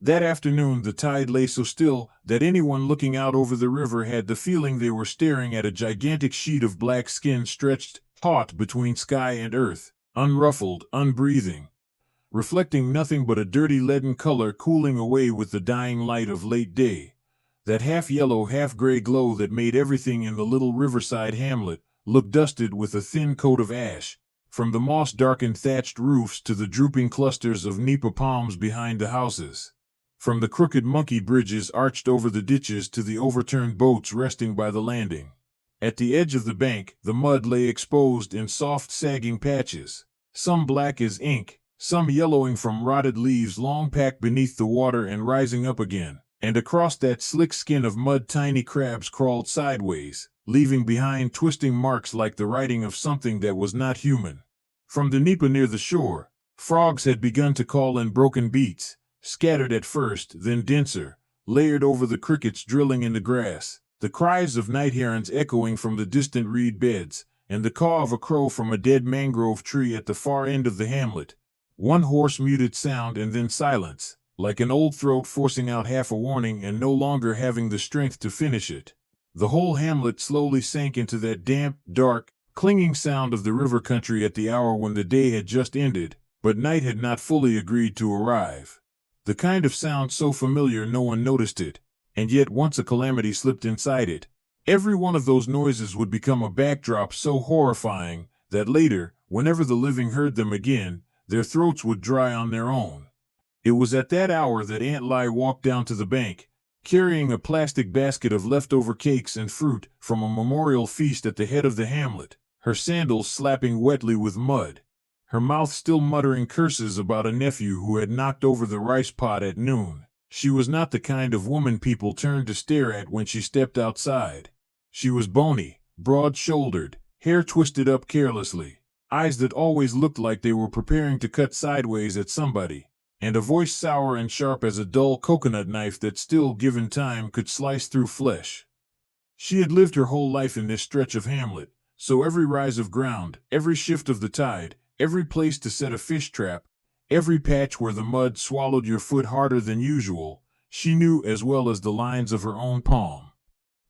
That afternoon the tide lay so still that anyone looking out over the river had the feeling they were staring at a gigantic sheet of black skin stretched taut between sky and earth, unruffled, unbreathing, reflecting nothing but a dirty leaden color cooling away with the dying light of late day, that half-yellow, half-gray glow that made everything in the little riverside hamlet look dusted with a thin coat of ash, from the moss-darkened thatched roofs to the drooping clusters of nipa palms behind the houses, from the crooked monkey bridges arched over the ditches to the overturned boats resting by the landing. At the edge of the bank, the mud lay exposed in soft, sagging patches, some black as ink, some yellowing from rotted leaves long packed beneath the water and rising up again, and across that slick skin of mud tiny crabs crawled sideways, leaving behind twisting marks like the writing of something that was not human. From the nipa near the shore, frogs had begun to call in broken beats, scattered at first, then denser, layered over the crickets drilling in the grass, the cries of night herons echoing from the distant reed beds, and the caw of a crow from a dead mangrove tree at the far end of the hamlet. One hoarse muted sound and then silence, like an old throat forcing out half a warning and no longer having the strength to finish it. The whole hamlet slowly sank into that damp, dark, clinging sound of the river country at the hour when the day had just ended, but night had not fully agreed to arrive. The kind of sound so familiar no one noticed it, and yet once a calamity slipped inside it, every one of those noises would become a backdrop so horrifying that later, whenever the living heard them again, their throats would dry on their own. It was at that hour that Aunt Lai walked down to the bank, carrying a plastic basket of leftover cakes and fruit from a memorial feast at the head of the hamlet, her sandals slapping wetly with mud, her mouth still muttering curses about a nephew who had knocked over the rice pot at noon. She was not the kind of woman people turned to stare at when she stepped outside. She was bony, broad-shouldered, hair twisted up carelessly, eyes that always looked like they were preparing to cut sideways at somebody, and a voice sour and sharp as a dull coconut knife that still, given time, could slice through flesh. She had lived her whole life in this stretch of hamlet, so every rise of ground, every shift of the tide, every place to set a fish trap, every patch where the mud swallowed your foot harder than usual, she knew as well as the lines of her own palm.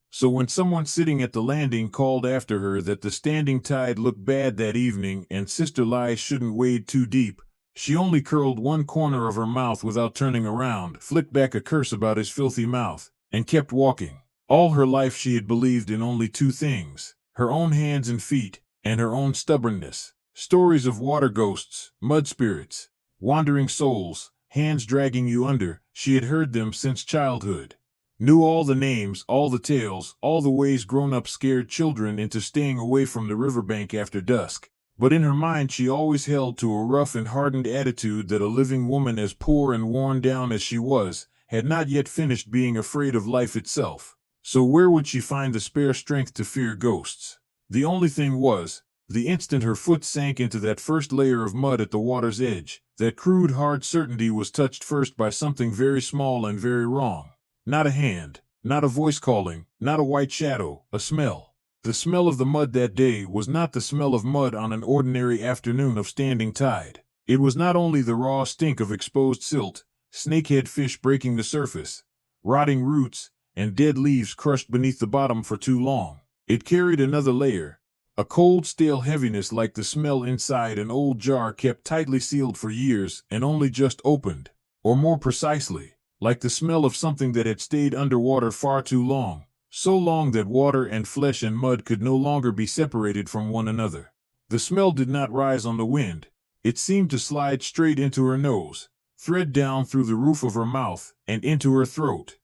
So when someone sitting at the landing called after her that the standing tide looked bad that evening and Sister Lai shouldn't wade too deep, she only curled one corner of her mouth without turning around, flicked back a curse about his filthy mouth, and kept walking. All her life she had believed in only two things: her own hands and feet, and her own stubbornness. Stories of water ghosts, mud spirits, wandering souls, hands dragging you under, she had heard them since childhood. Knew all the names, all the tales, all the ways grown-ups scared children into staying away from the riverbank after dusk. But in her mind she always held to a rough and hardened attitude that a living woman as poor and worn down as she was, had not yet finished being afraid of life itself. So where would she find the spare strength to fear ghosts? The only thing was, the instant her foot sank into that first layer of mud at the water's edge, that crude hard certainty was touched first by something very small and very wrong. Not a hand, not a voice calling, not a white shadow, a smell. The smell of the mud that day was not the smell of mud on an ordinary afternoon of standing tide. It was not only the raw stink of exposed silt, snakehead fish breaking the surface, rotting roots, and dead leaves crushed beneath the bottom for too long. It carried another layer, a cold, stale heaviness like the smell inside an old jar kept tightly sealed for years and only just opened, or more precisely, like the smell of something that had stayed underwater far too long, so long that water and flesh and mud could no longer be separated from one another. The smell did not rise on the wind. It seemed to slide straight into her nose, thread down through the roof of her mouth, and into her throat,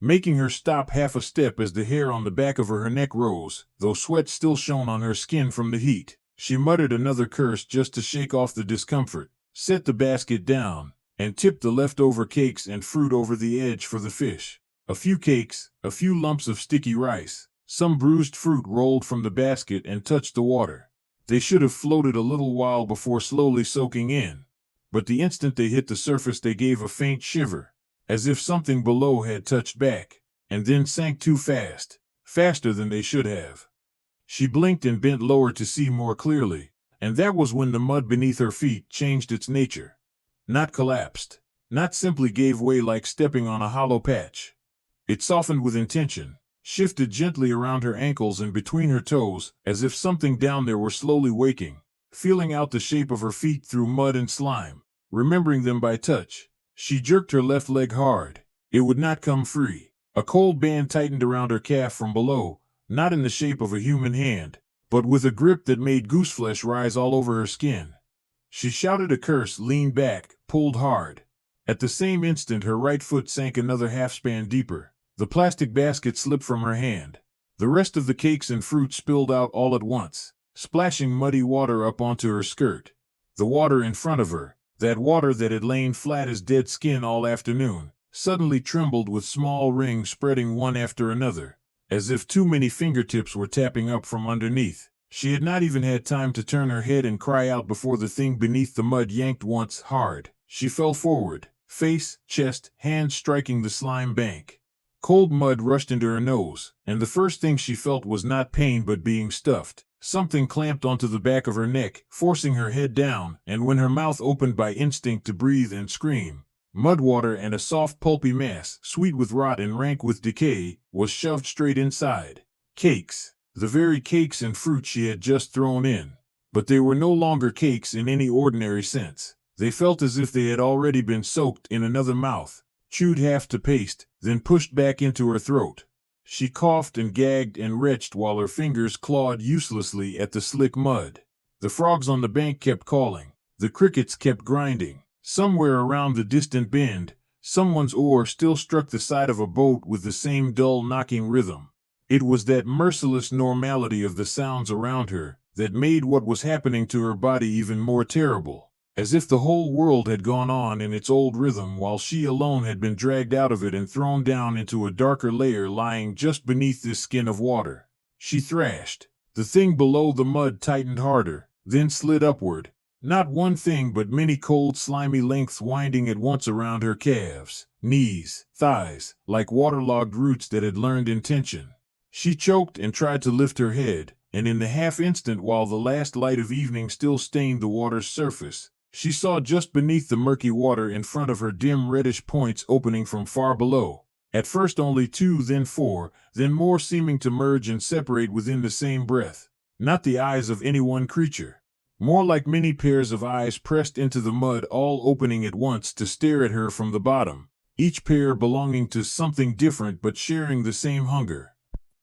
making her stop half a step as the hair on the back of her neck rose, though sweat still shone on her skin from the heat. She muttered another curse just to shake off the discomfort, set the basket down, and tipped the leftover cakes and fruit over the edge for the fish. A few cakes, a few lumps of sticky rice, some bruised fruit rolled from the basket and touched the water. They should have floated a little while before slowly soaking in, but the instant they hit the surface they gave a faint shiver, as if something below had touched back, and then sank too fast, faster than they should have. She blinked and bent lower to see more clearly, and that was when the mud beneath her feet changed its nature. Not collapsed. not simply gave way like stepping on a hollow patch. It softened with intention, shifted gently around her ankles and between her toes, as if something down there were slowly waking, feeling out the shape of her feet through mud and slime, remembering them by touch. She jerked her left leg hard. It would not come free. A cold band tightened around her calf from below, not in the shape of a human hand, but with a grip that made gooseflesh rise all over her skin. She shouted a curse, leaned back, pulled hard. At the same instant her right foot sank another half-span deeper. The plastic basket slipped from her hand. The rest of the cakes and fruit spilled out all at once, splashing muddy water up onto her skirt. The water in front of her, that water that had lain flat as dead skin all afternoon, suddenly trembled with small rings spreading one after another, as if too many fingertips were tapping up from underneath. She had not even had time to turn her head and cry out before the thing beneath the mud yanked once hard. She fell forward, face, chest, hands striking the slime bank. Cold mud rushed into her nose, and the first thing she felt was not pain but being stuffed. Something clamped onto the back of her neck, forcing her head down, and when her mouth opened by instinct to breathe and scream, mud water and a soft pulpy mass, sweet with rot and rank with decay, was shoved straight inside. Cakes. The very cakes and fruit she had just thrown in. But they were no longer cakes in any ordinary sense. They felt as if they had already been soaked in another mouth, chewed half to paste, then pushed back into her throat. She coughed and gagged and retched while her fingers clawed uselessly at the slick mud. The frogs on the bank kept calling. The crickets kept grinding. Somewhere around the distant bend, someone's oar still struck the side of a boat with the same dull knocking rhythm. It was that merciless normality of the sounds around her that made what was happening to her body even more terrible, as if the whole world had gone on in its old rhythm while she alone had been dragged out of it and thrown down into a darker layer lying just beneath this skin of water. She thrashed. The thing below the mud tightened harder, then slid upward, not one thing but many cold slimy lengths winding at once around her calves, knees, thighs, like waterlogged roots that had learned intention. She choked and tried to lift her head, and in the half-instant while the last light of evening still stained the water's surface, she saw just beneath the murky water in front of her dim reddish points opening from far below. At first only 2, then 4, then more seeming to merge and separate within the same breath. Not the eyes of any one creature. More like many pairs of eyes pressed into the mud, all opening at once to stare at her from the bottom, each pair belonging to something different but sharing the same hunger.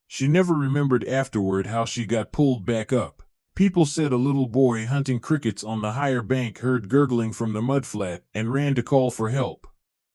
She never remembered afterward how she got pulled back up. People said a little boy hunting crickets on the higher bank heard gurgling from the mudflat and ran to call for help.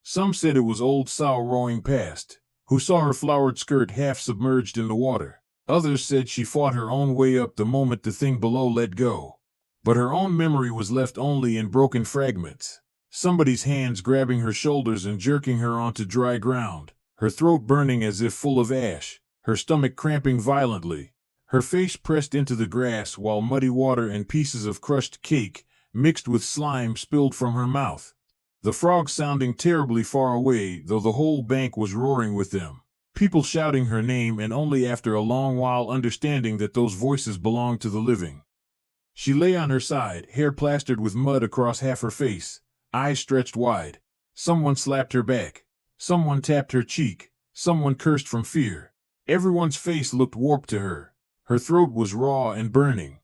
Some said it was old Sow rowing past, who saw her flowered skirt half submerged in the water. Others said she fought her own way up the moment the thing below let go. But her own memory was left only in broken fragments. Somebody's hands grabbing her shoulders and jerking her onto dry ground, her throat burning as if full of ash, her stomach cramping violently, her face pressed into the grass while muddy water and pieces of crushed cake, mixed with slime, spilled from her mouth. The frogs sounding terribly far away, though the whole bank was roaring with them. People shouting her name, and only after a long while understanding that those voices belonged to the living. She lay on her side, hair plastered with mud across half her face, eyes stretched wide. Someone slapped her back. Someone tapped her cheek. Someone cursed from fear. Everyone's face looked warped to her. Her throat was raw and burning.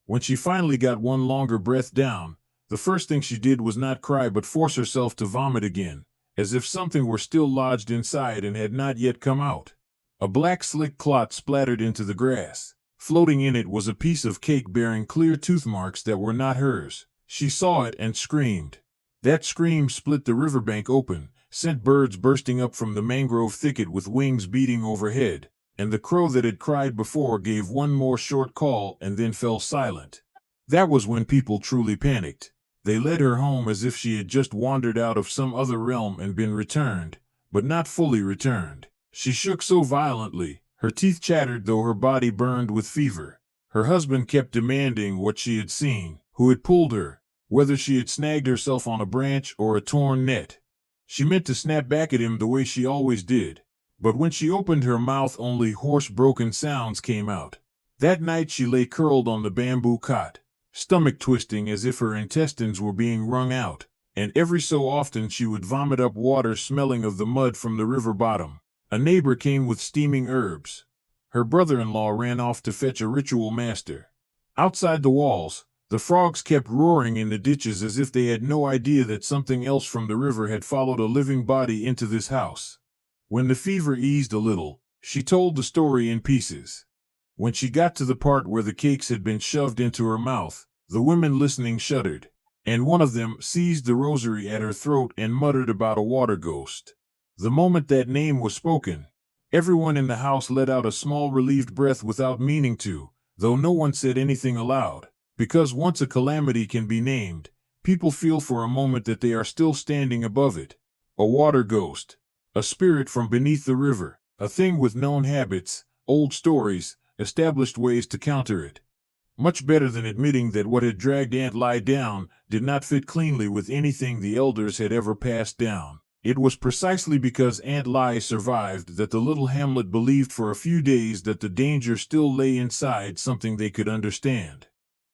When she finally got one longer breath down, the first thing she did was not cry but force herself to vomit again, as if something were still lodged inside and had not yet come out. A black slick clot splattered into the grass. Floating in it was a piece of cake bearing clear tooth marks that were not hers. She saw it and screamed. That scream split the riverbank open, sent birds bursting up from the mangrove thicket with wings beating overhead, and the crow that had cried before gave one more short call and then fell silent. That was when people truly panicked. They led her home as if she had just wandered out of some other realm and been returned, but not fully returned. She shook so violently, her teeth chattered though her body burned with fever. Her husband kept demanding what she had seen, who had pulled her, whether she had snagged herself on a branch or a torn net. She meant to snap back at him the way she always did, but when she opened her mouth only hoarse broken sounds came out. That night she lay curled on the bamboo cot, stomach twisting as if her intestines were being wrung out, and every so often she would vomit up water smelling of the mud from the river bottom. A neighbor came with steaming herbs. Her brother-in-law ran off to fetch a ritual master. Outside the walls, the frogs kept roaring in the ditches as if they had no idea that something else from the river had followed a living body into this house. When the fever eased a little, she told the story in pieces. When she got to the part where the cakes had been shoved into her mouth, the women listening shuddered, and one of them seized the rosary at her throat and muttered about a water ghost. The moment that name was spoken, everyone in the house let out a small relieved breath without meaning to, though no one said anything aloud, because once a calamity can be named, people feel for a moment that they are still standing above it. A water ghost, a spirit from beneath the river, a thing with known habits, old stories, established ways to counter it. Much better than admitting that what had dragged Aunt Lai down did not fit cleanly with anything the elders had ever passed down. It was precisely because Aunt Lai survived that the little hamlet believed for a few days that the danger still lay inside something they could understand.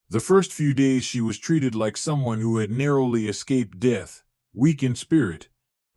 The first few days she was treated like someone who had narrowly escaped death, weak in spirit,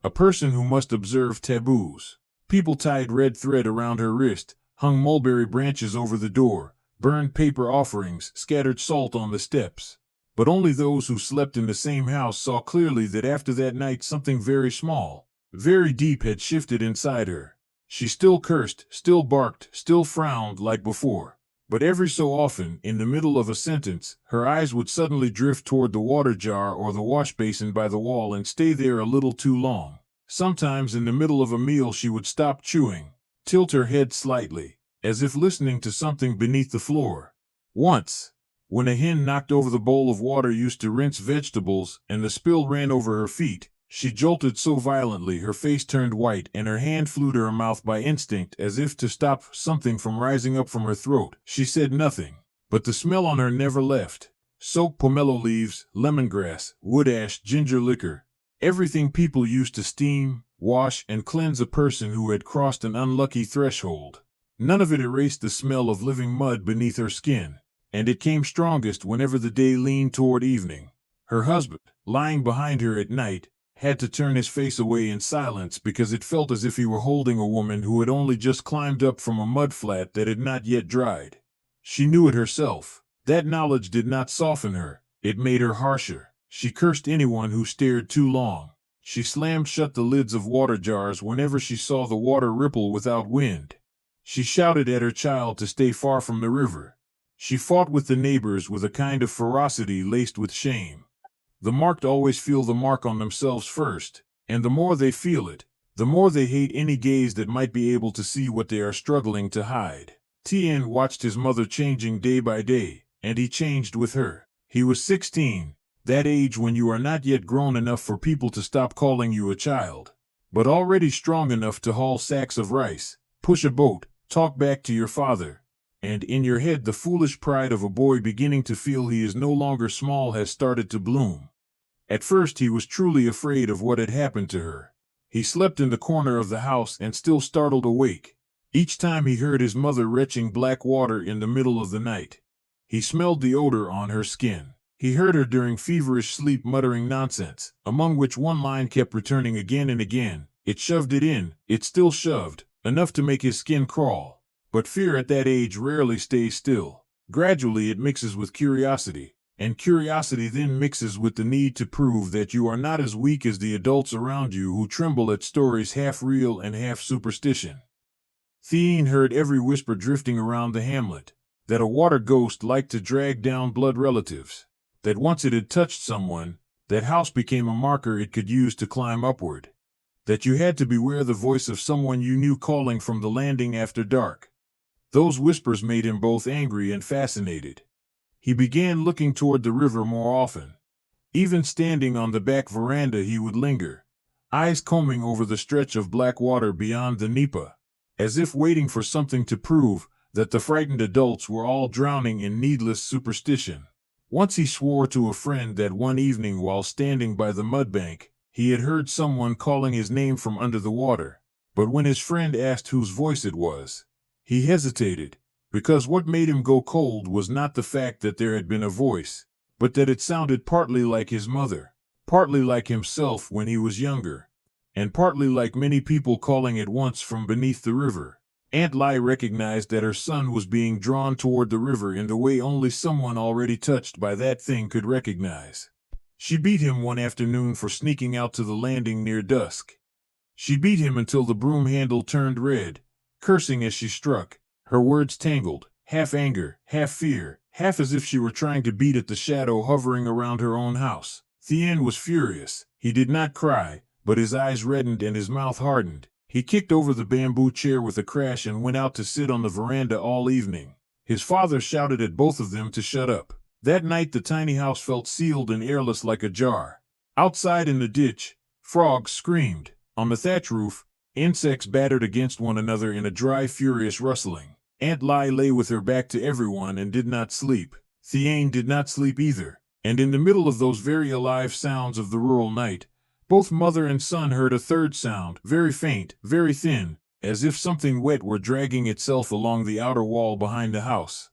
a person who must observe taboos. People tied red thread around her wrist, hung mulberry branches over the door, burned paper offerings, scattered salt on the steps. But only those who slept in the same house saw clearly that after that night something very small, very deep had shifted inside her. She still cursed, still barked, still frowned like before. But every so often, in the middle of a sentence, her eyes would suddenly drift toward the water jar or the wash basin by the wall and stay there a little too long. Sometimes in the middle of a meal she would stop chewing, tilt her head slightly, as if listening to something beneath the floor. Once, when a hen knocked over the bowl of water used to rinse vegetables and the spill ran over her feet, she jolted so violently her face turned white and her hand flew to her mouth by instinct as if to stop something from rising up from her throat. She said nothing, but the smell on her never left. Soaked pomelo leaves, lemongrass, wood ash, ginger liquor, everything people used to steam, wash, and cleanse a person who had crossed an unlucky threshold. None of it erased the smell of living mud beneath her skin, and it came strongest whenever the day leaned toward evening. Her husband, lying behind her at night, had to turn his face away in silence because it felt as if he were holding a woman who had only just climbed up from a mudflat that had not yet dried. She knew it herself. That knowledge did not soften her, it made her harsher. She cursed anyone who stared too long. She slammed shut the lids of water jars whenever she saw the water ripple without wind. She shouted at her child to stay far from the river. She fought with the neighbors with a kind of ferocity laced with shame. The marked always feel the mark on themselves first, and the more they feel it, the more they hate any gaze that might be able to see what they are struggling to hide. Tien watched his mother changing day by day, and he changed with her. He was 16, that age when you are not yet grown enough for people to stop calling you a child, but already strong enough to haul sacks of rice, push a boat, talk back to your father, and in your head the foolish pride of a boy beginning to feel he is no longer small has started to bloom. At first he was truly afraid of what had happened to her. He slept in the corner of the house and still startled awake each time he heard his mother retching black water in the middle of the night. He smelled the odor on her skin. He heard her during feverish sleep muttering nonsense, among which one line kept returning again and again. It shoved it in, it still shoved, enough to make his skin crawl. But fear at that age rarely stays still. Gradually it mixes with curiosity, and curiosity then mixes with the need to prove that you are not as weak as the adults around you who tremble at stories half real and half superstition. Thien heard every whisper drifting around the hamlet, that a water ghost liked to drag down blood relatives, that once it had touched someone, that house became a marker it could use to climb upward, that you had to beware the voice of someone you knew calling from the landing after dark. Those whispers made him both angry and fascinated. He began looking toward the river more often. Even standing on the back veranda he would linger, eyes combing over the stretch of black water beyond the nipa, as if waiting for something to prove that the frightened adults were all drowning in needless superstition. Once he swore to a friend that one evening while standing by the mudbank, he had heard someone calling his name from under the water, but when his friend asked whose voice it was, he hesitated, because what made him go cold was not the fact that there had been a voice, but that it sounded partly like his mother, partly like himself when he was younger, and partly like many people calling at once from beneath the river. Aunt Lai recognized that her son was being drawn toward the river in the way only someone already touched by that thing could recognize. She beat him one afternoon for sneaking out to the landing near dusk. She beat him until the broom handle turned red, cursing as she struck, her words tangled, half anger, half fear, half as if she were trying to beat at the shadow hovering around her own house. Thien was furious. He did not cry, but his eyes reddened and his mouth hardened. He kicked over the bamboo chair with a crash and went out to sit on the veranda all evening. His father shouted at both of them to shut up. That night the tiny house felt sealed and airless like a jar. Outside in the ditch, frogs screamed. On the thatch roof, insects battered against one another in a dry, furious rustling. Aunt Lai lay with her back to everyone and did not sleep. Thien did not sleep either. And in the middle of those very alive sounds of the rural night, both mother and son heard a third sound, very faint, very thin, as if something wet were dragging itself along the outer wall behind the house.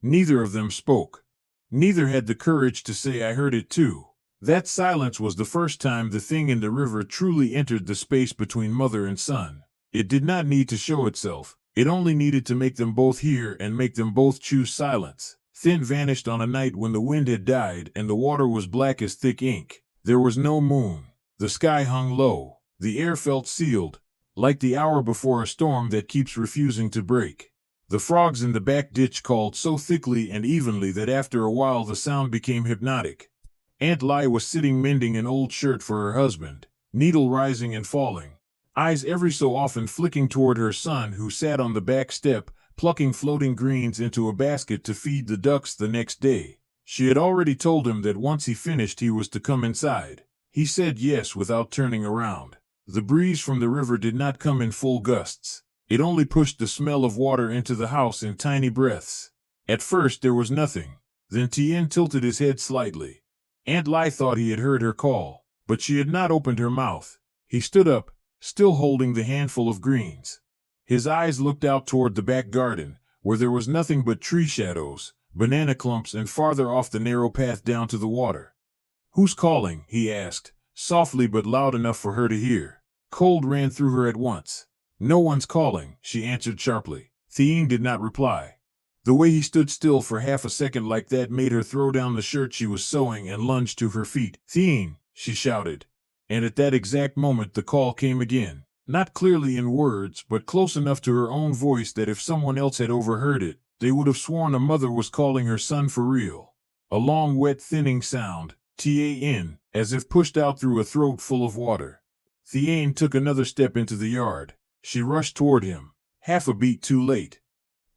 Neither of them spoke. Neither had the courage to say, "I heard it too." That silence was the first time the thing in the river truly entered the space between mother and son. It did not need to show itself. It only needed to make them both hear and make them both choose silence. Thin vanished on a night when the wind had died and the water was black as thick ink. There was no moon. The sky hung low. The air felt sealed, like the hour before a storm that keeps refusing to break. The frogs in the back ditch called so thickly and evenly that after a while the sound became hypnotic. Aunt Lai was sitting mending an old shirt for her husband, needle rising and falling, eyes every so often flicking toward her son who sat on the back step, plucking floating greens into a basket to feed the ducks the next day. She had already told him that once he finished he was to come inside. He said yes without turning around. The breeze from the river did not come in full gusts. It only pushed the smell of water into the house in tiny breaths. At first there was nothing. Then Tien tilted his head slightly. Aunt Lai thought he had heard her call, but she had not opened her mouth. He stood up, still holding the handful of greens. His eyes looked out toward the back garden, where there was nothing but tree shadows, banana clumps, and farther off the narrow path down to the water. "Who's calling?" he asked, softly but loud enough for her to hear. Cold ran through her at once. "No one's calling," she answered sharply. Thien did not reply. The way he stood still for half a second like that made her throw down the shirt she was sewing and lunge to her feet. "Thien!" she shouted. And at that exact moment the call came again. Not clearly in words, but close enough to her own voice that if someone else had overheard it, they would have sworn a mother was calling her son for real. A long, wet, thinning sound, T-A-N, as if pushed out through a throat full of water. Thien took another step into the yard. She rushed toward him, half a beat too late.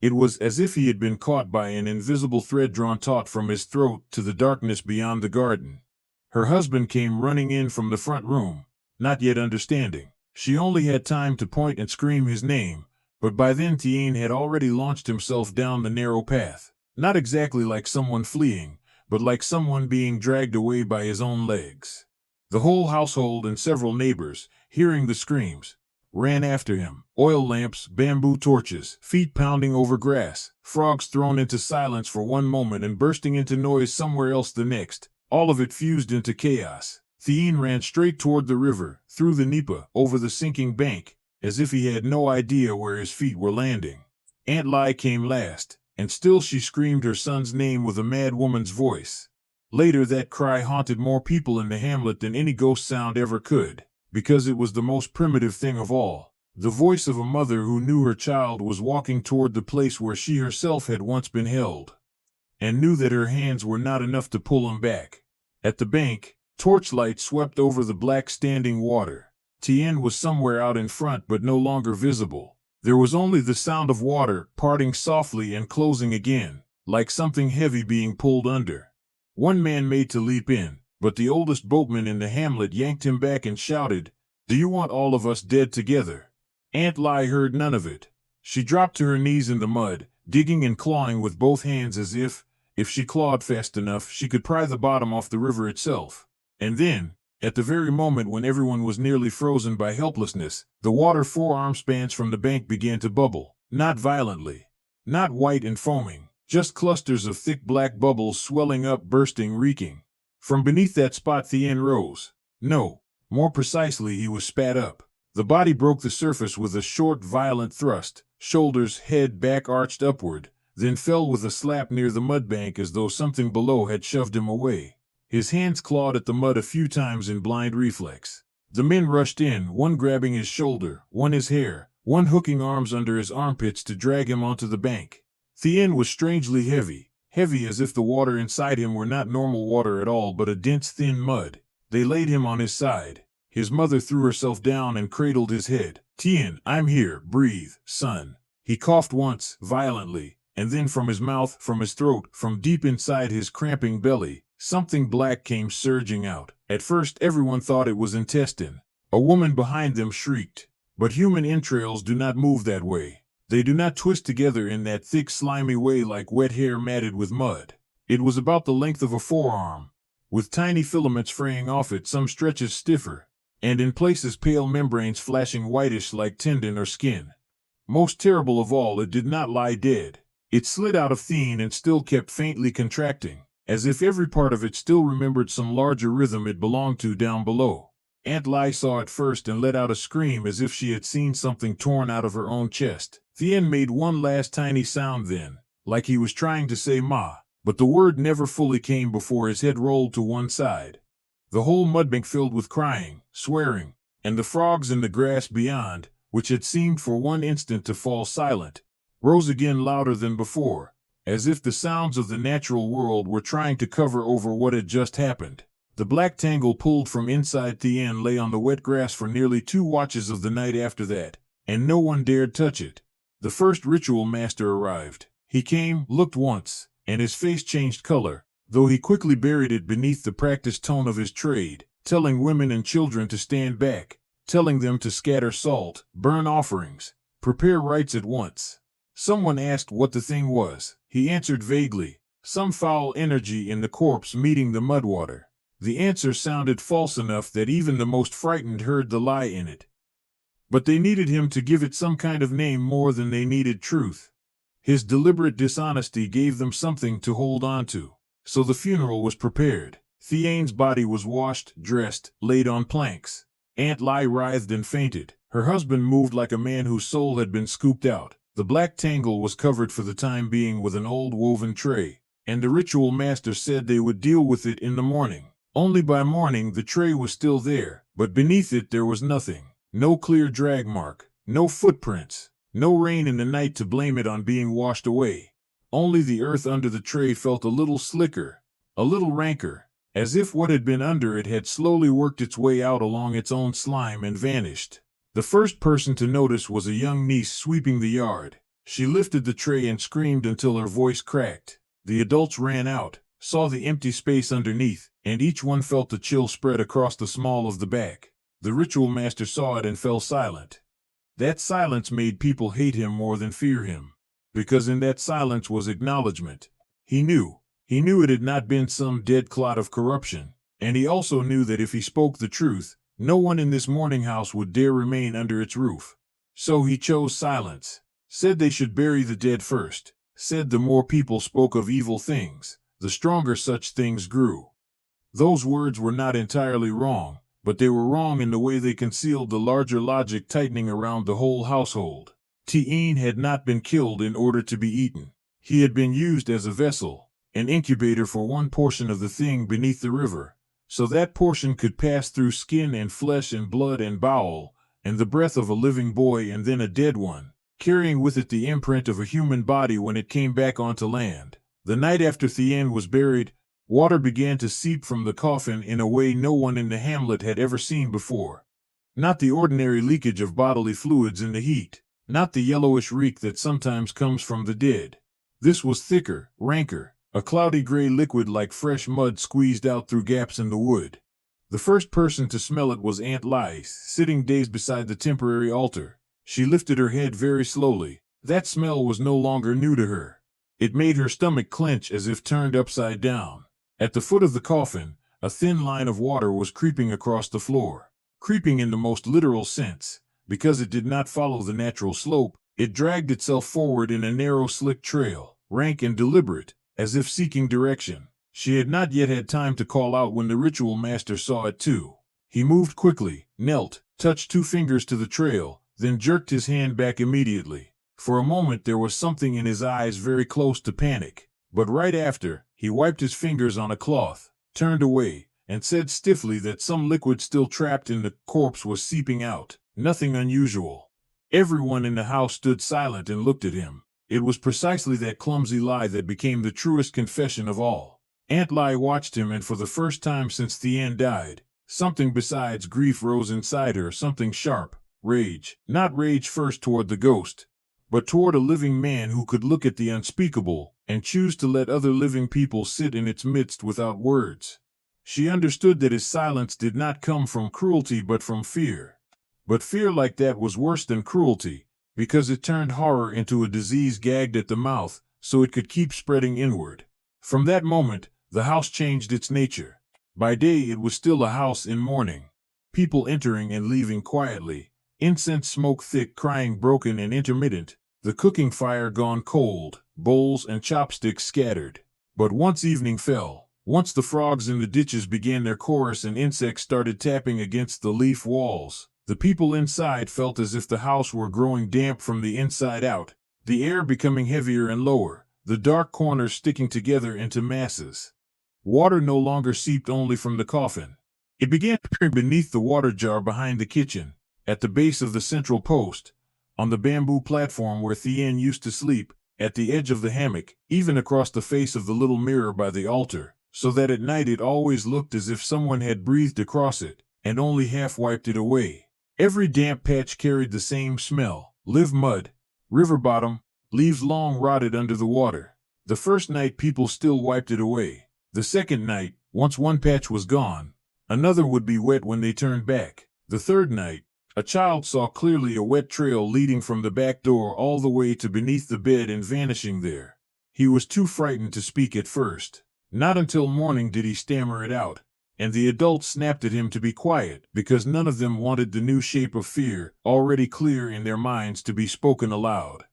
It was as if he had been caught by an invisible thread drawn taut from his throat to the darkness beyond the garden. Her husband came running in from the front room, not yet understanding. She only had time to point and scream his name, but by then Thien had already launched himself down the narrow path, not exactly like someone fleeing, but like someone being dragged away by his own legs. The whole household and several neighbors, hearing the screams, ran after him. Oil lamps, bamboo torches, feet pounding over grass, frogs thrown into silence for one moment and bursting into noise somewhere else the next, all of it fused into chaos. Thien ran straight toward the river, through the nipa, over the sinking bank, as if he had no idea where his feet were landing. Aunt Lai came last, and still she screamed her son's name with a mad woman's voice. Later that cry haunted more people in the hamlet than any ghost sound ever could, because it was the most primitive thing of all. The voice of a mother who knew her child was walking toward the place where she herself had once been held, and knew that her hands were not enough to pull him back. At the bank, torchlight swept over the black standing water. Tien was somewhere out in front but no longer visible. There was only the sound of water parting softly and closing again, like something heavy being pulled under. One man made to leap in, but the oldest boatman in the hamlet yanked him back and shouted, "Do you want all of us dead together?" Aunt Lai heard none of it. She dropped to her knees in the mud, digging and clawing with both hands as if she clawed fast enough, she could pry the bottom off the river itself. And then, at the very moment when everyone was nearly frozen by helplessness, the water 4 arm spans from the bank began to bubble, not violently, not white and foaming, just clusters of thick black bubbles swelling up, bursting, reeking. From beneath that spot Thien rose. No, more precisely he was spat up. The body broke the surface with a short, violent thrust, shoulders, head, back arched upward, then fell with a slap near the mudbank as though something below had shoved him away. His hands clawed at the mud a few times in blind reflex. The men rushed in, one grabbing his shoulder, one his hair, one hooking arms under his armpits to drag him onto the bank. Thien was strangely heavy, heavy as if the water inside him were not normal water at all but a dense thin mud. They laid him on his side. His mother threw herself down and cradled his head. "Thien, I'm here, breathe, son." He coughed once, violently, and then from his mouth, from his throat, from deep inside his cramping belly, something black came surging out. At first everyone thought it was intestine. A woman behind them shrieked. But human entrails do not move that way. They do not twist together in that thick slimy way like wet hair matted with mud. It was about the length of a forearm, with tiny filaments fraying off it, some stretches stiffer, and in places pale membranes flashing whitish like tendon or skin. Most terrible of all, it did not lie dead. It slid out of Thien and still kept faintly contracting, as if every part of it still remembered some larger rhythm it belonged to down below. Aunt Lai saw it first and let out a scream as if she had seen something torn out of her own chest. Thien made one last tiny sound then, like he was trying to say "ma," but the word never fully came before his head rolled to one side. The whole mudbank filled with crying, swearing, and the frogs in the grass beyond, which had seemed for one instant to fall silent, rose again louder than before, as if the sounds of the natural world were trying to cover over what had just happened. The black tangle pulled from inside Thien lay on the wet grass for nearly 2 watches of the night after that, and no one dared touch it. The first ritual master arrived. He came, looked once, and his face changed color, though he quickly buried it beneath the practiced tone of his trade, telling women and children to stand back, telling them to scatter salt, burn offerings, prepare rites at once. Someone asked what the thing was. He answered vaguely, some foul energy in the corpse meeting the mudwater. The answer sounded false enough that even the most frightened heard the lie in it. But they needed him to give it some kind of name more than they needed truth. His deliberate dishonesty gave them something to hold on to. So the funeral was prepared. Thien's body was washed, dressed, laid on planks. Aunt Lai writhed and fainted. Her husband moved like a man whose soul had been scooped out. The black tangle was covered for the time being with an old woven tray, and the ritual master said they would deal with it in the morning. Only by morning the tray was still there, but beneath it there was nothing. No clear drag mark, no footprints, no rain in the night to blame it on being washed away. Only the earth under the tray felt a little slicker, a little ranker, as if what had been under it had slowly worked its way out along its own slime and vanished. The first person to notice was a young niece sweeping the yard. She lifted the tray and screamed until her voice cracked. The adults ran out, saw the empty space underneath, and each one felt the chill spread across the small of the back. The ritual master saw it and fell silent. That silence made people hate him more than fear him, because in that silence was acknowledgement. He knew it had not been some dead clot of corruption, and he also knew that if he spoke the truth, no one in this mourning house would dare remain under its roof. So he chose silence, said they should bury the dead first, said the more people spoke of evil things, the stronger such things grew. Those words were not entirely wrong, but they were wrong in the way they concealed the larger logic tightening around the whole household. Thien had not been killed in order to be eaten. He had been used as a vessel, an incubator for one portion of the thing beneath the river, so that portion could pass through skin and flesh and blood and bowel, and the breath of a living boy and then a dead one, carrying with it the imprint of a human body when it came back onto land. The night after Thien was buried, water began to seep from the coffin in a way no one in the hamlet had ever seen before. Not the ordinary leakage of bodily fluids in the heat, not the yellowish reek that sometimes comes from the dead. This was thicker, ranker, a cloudy gray liquid like fresh mud squeezed out through gaps in the wood. The first person to smell it was Aunt Lai, sitting dazed beside the temporary altar. She lifted her head very slowly. That smell was no longer new to her. It made her stomach clench as if turned upside down. At the foot of the coffin, a thin line of water was creeping across the floor. Creeping in the most literal sense, because it did not follow the natural slope. It dragged itself forward in a narrow slick trail, rank and deliberate, as if seeking direction. She had not yet had time to call out when the ritual master saw it too. He moved quickly, knelt, touched 2 fingers to the trail, then jerked his hand back immediately. For a moment there was something in his eyes very close to panic, but right after, he wiped his fingers on a cloth, turned away, and said stiffly that some liquid still trapped in the corpse was seeping out. Nothing unusual. Everyone in the house stood silent and looked at him. It was precisely that clumsy lie that became the truest confession of all. Aunt Lai watched him, and for the first time since Thien died, something besides grief rose inside her, something sharp, rage. Not rage first toward the ghost, but toward a living man who could look at the unspeakable and choose to let other living people sit in its midst without words. She understood that his silence did not come from cruelty but from fear. But fear like that was worse than cruelty, because it turned horror into a disease gagged at the mouth so it could keep spreading inward. From that moment, the house changed its nature. By day it was still a house in mourning. People entering and leaving quietly, incense smoke thick, crying broken and intermittent, the cooking fire gone cold, bowls and chopsticks scattered. But once evening fell, once the frogs in the ditches began their chorus and insects started tapping against the leaf walls, the people inside felt as if the house were growing damp from the inside out, the air becoming heavier and lower, the dark corners sticking together into masses. Water no longer seeped only from the coffin. It began beneath the water jar behind the kitchen, at the base of the central post, on the bamboo platform where Thien used to sleep, at the edge of the hammock, even across the face of the little mirror by the altar, so that at night it always looked as if someone had breathed across it, and only half wiped it away. Every damp patch carried the same smell: live mud, river bottom, leaves long rotted under the water. The first night people still wiped it away. The second night, once one patch was gone, another would be wet when they turned back. The third night, a child saw clearly a wet trail leading from the back door all the way to beneath the bed and vanishing there. He was too frightened to speak at first. Not until morning did he stammer it out, and the adults snapped at him to be quiet, because none of them wanted the new shape of fear, already clear in their minds, to be spoken aloud.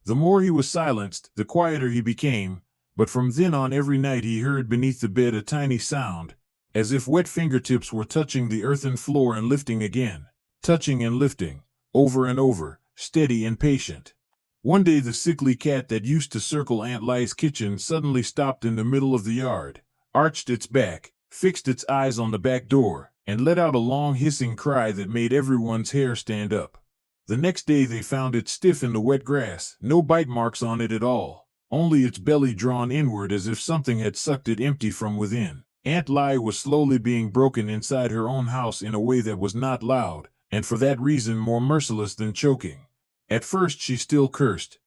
The more he was silenced, the quieter he became, but from then on every night he heard beneath the bed a tiny sound, as if wet fingertips were touching the earthen floor and lifting again, touching and lifting, over and over, steady and patient. One day the sickly cat that used to circle Aunt Lai's kitchen suddenly stopped in the middle of the yard, arched its back, fixed its eyes on the back door, and let out a long hissing cry that made everyone's hair stand up. The next day they found it stiff in the wet grass, no bite marks on it at all, only its belly drawn inward as if something had sucked it empty from within. Aunt Lai was slowly being broken inside her own house in a way that was not loud, and for that reason more merciless than choking. At first she still cursed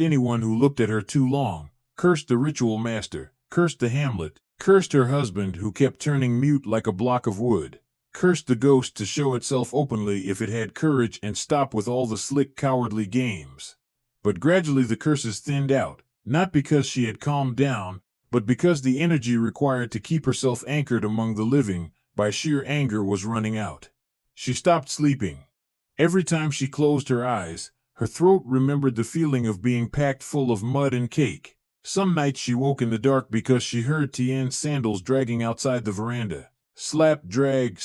anyone who looked at her too long, cursed the ritual master, cursed the hamlet, cursed her husband who kept turning mute like a block of wood, cursed the ghost to show itself openly if it had courage and stop with all the slick cowardly games. But gradually the curses thinned out, not because she had calmed down, but because the energy required to keep herself anchored among the living by sheer anger was running out. She stopped sleeping. Every time she closed her eyes, her throat remembered the feeling of being packed full of mud and cake. Some nights she woke in the dark because she heard Tien's sandals dragging outside the veranda. Slap, drag,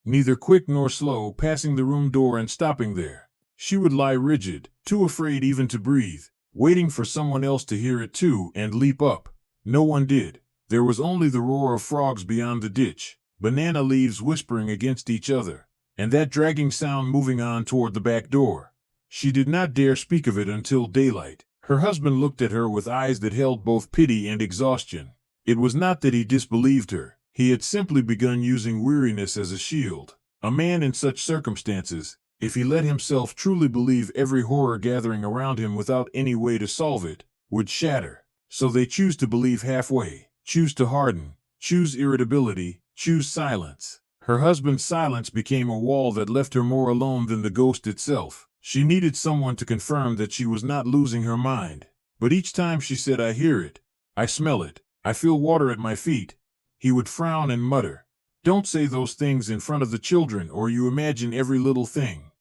neither quick nor slow, passing the room door and stopping there. She would lie rigid, too afraid even to breathe, waiting for someone else to hear it too and leap up. No one did. There was only the roar of frogs beyond the ditch, banana leaves whispering against each other, and that dragging sound moving on toward the back door. She did not dare speak of it until daylight. Her husband looked at her with eyes that held both pity and exhaustion. It was not that he disbelieved her. He had simply begun using weariness as a shield. A man in such circumstances, if he let himself truly believe every horror gathering around him without any way to solve it, would shatter. So they choose to believe halfway, choose to harden, choose irritability, choose silence. Her husband's silence became a wall that left her more alone than the ghost itself. She needed someone to confirm that she was not losing her mind. But each time she said, "I hear it, I smell it, I feel water at my feet," he would frown and mutter, "Don't say those things in front of the children or you imagine every little thing."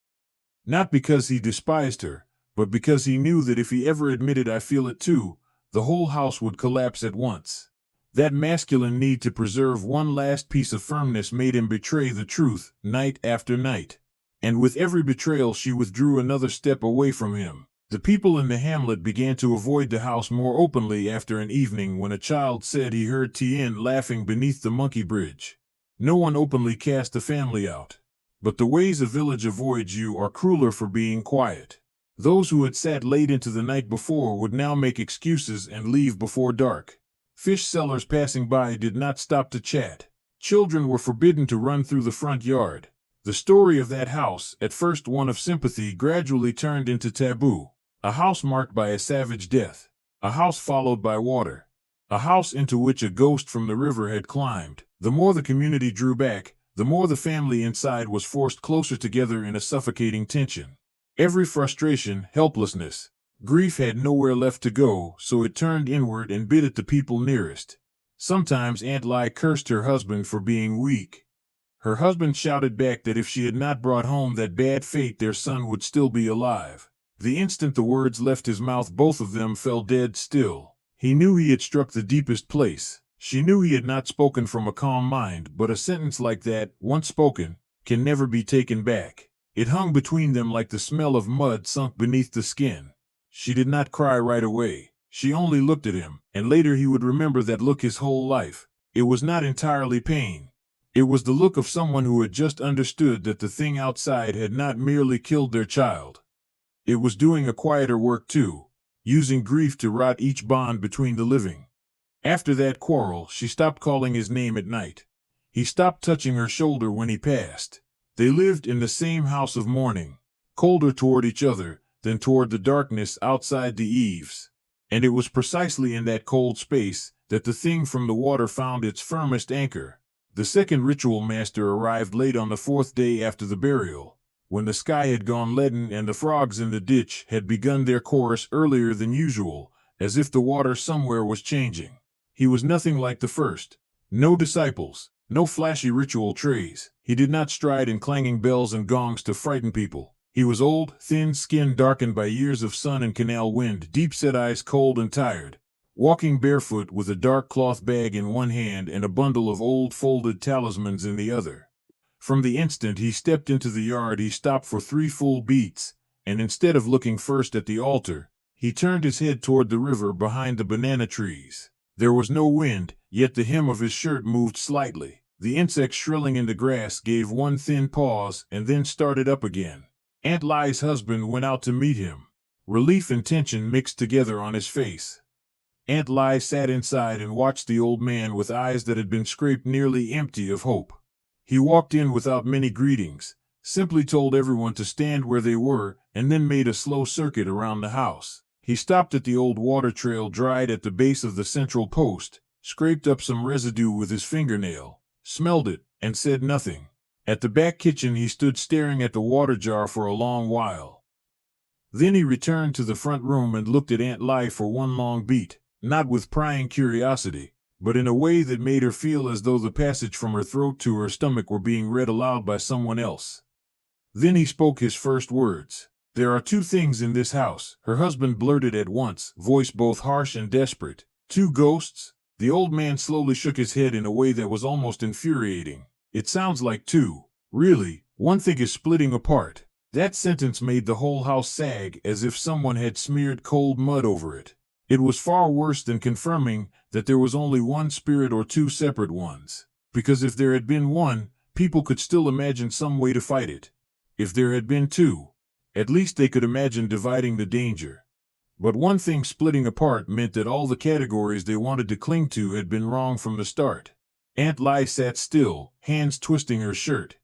Not because he despised her, but because he knew that if he ever admitted "I feel it too," the whole house would collapse at once. That masculine need to preserve one last piece of firmness made him betray the truth, night after night. And with every betrayal she withdrew another step away from him. The people in the hamlet began to avoid the house more openly after an evening when a child said he heard Tien laughing beneath the monkey bridge. No one openly cast the family out. But the ways a village avoids you are crueler for being quiet. Those who had sat late into the night before would now make excuses and leave before dark. Fish sellers passing by did not stop to chat. Children were forbidden to run through the front yard. The story of that house, at first one of sympathy, gradually turned into taboo. A house marked by a savage death. A house followed by water. A house into which a ghost from the river had climbed. The more the community drew back, the more the family inside was forced closer together in a suffocating tension. Every frustration, helplessness, grief had nowhere left to go, so it turned inward and bit at the people nearest. Sometimes Aunt Lai cursed her husband for being weak. Her husband shouted back that if she had not brought home that bad fate, their son would still be alive. The instant the words left his mouth, both of them fell dead still. He knew he had struck the deepest place. She knew he had not spoken from a calm mind, but a sentence like that, once spoken, can never be taken back. It hung between them like the smell of mud sunk beneath the skin. She did not cry right away. She only looked at him, and later he would remember that look his whole life. It was not entirely pain. It was the look of someone who had just understood that the thing outside had not merely killed their child. It was doing a quieter work too, using grief to rot each bond between the living. After that quarrel, she stopped calling his name at night. He stopped touching her shoulder when he passed. They lived in the same house of mourning, colder toward each other than toward the darkness outside the eaves. And it was precisely in that cold space that the thing from the water found its firmest anchor. The second ritual master arrived late on the fourth day after the burial, when the sky had gone leaden and the frogs in the ditch had begun their chorus earlier than usual, as if the water somewhere was changing. He was nothing like the first. No disciples, no flashy ritual trays. He did not stride in clanging bells and gongs to frighten people. He was old, thin, skin darkened by years of sun and canal wind, deep-set eyes cold and tired, walking barefoot with a dark cloth bag in one hand and a bundle of old folded talismans in the other. From the instant he stepped into the yard he stopped for 3 full beats, and instead of looking first at the altar, he turned his head toward the river behind the banana trees. There was no wind, yet the hem of his shirt moved slightly. The insects shrilling in the grass gave one thin pause and then started up again. Aunt Lai's husband went out to meet him. Relief and tension mixed together on his face. Aunt Lai sat inside and watched the old man with eyes that had been scraped nearly empty of hope. He walked in without many greetings, simply told everyone to stand where they were, and then made a slow circuit around the house. He stopped at the old water trail dried at the base of the central post, scraped up some residue with his fingernail, smelled it, and said nothing. At the back kitchen he stood staring at the water jar for a long while. Then he returned to the front room and looked at Aunt Lai for one long beat, not with prying curiosity, but in a way that made her feel as though the passage from her throat to her stomach were being read aloud by someone else. Then he spoke his first words. "There are 2 things in this house," her husband blurted at once, voice both harsh and desperate. "2 ghosts?" The old man slowly shook his head in a way that was almost infuriating. "It sounds like 2. Really, one thing is splitting apart." That sentence made the whole house sag as if someone had smeared cold mud over it. It was far worse than confirming that there was only one spirit or 2 separate ones. Because if there had been one, people could still imagine some way to fight it. If there had been 2, at least they could imagine dividing the danger. But one thing splitting apart meant that all the categories they wanted to cling to had been wrong from the start. Aunt Lai sat still, hands twisting her shirt.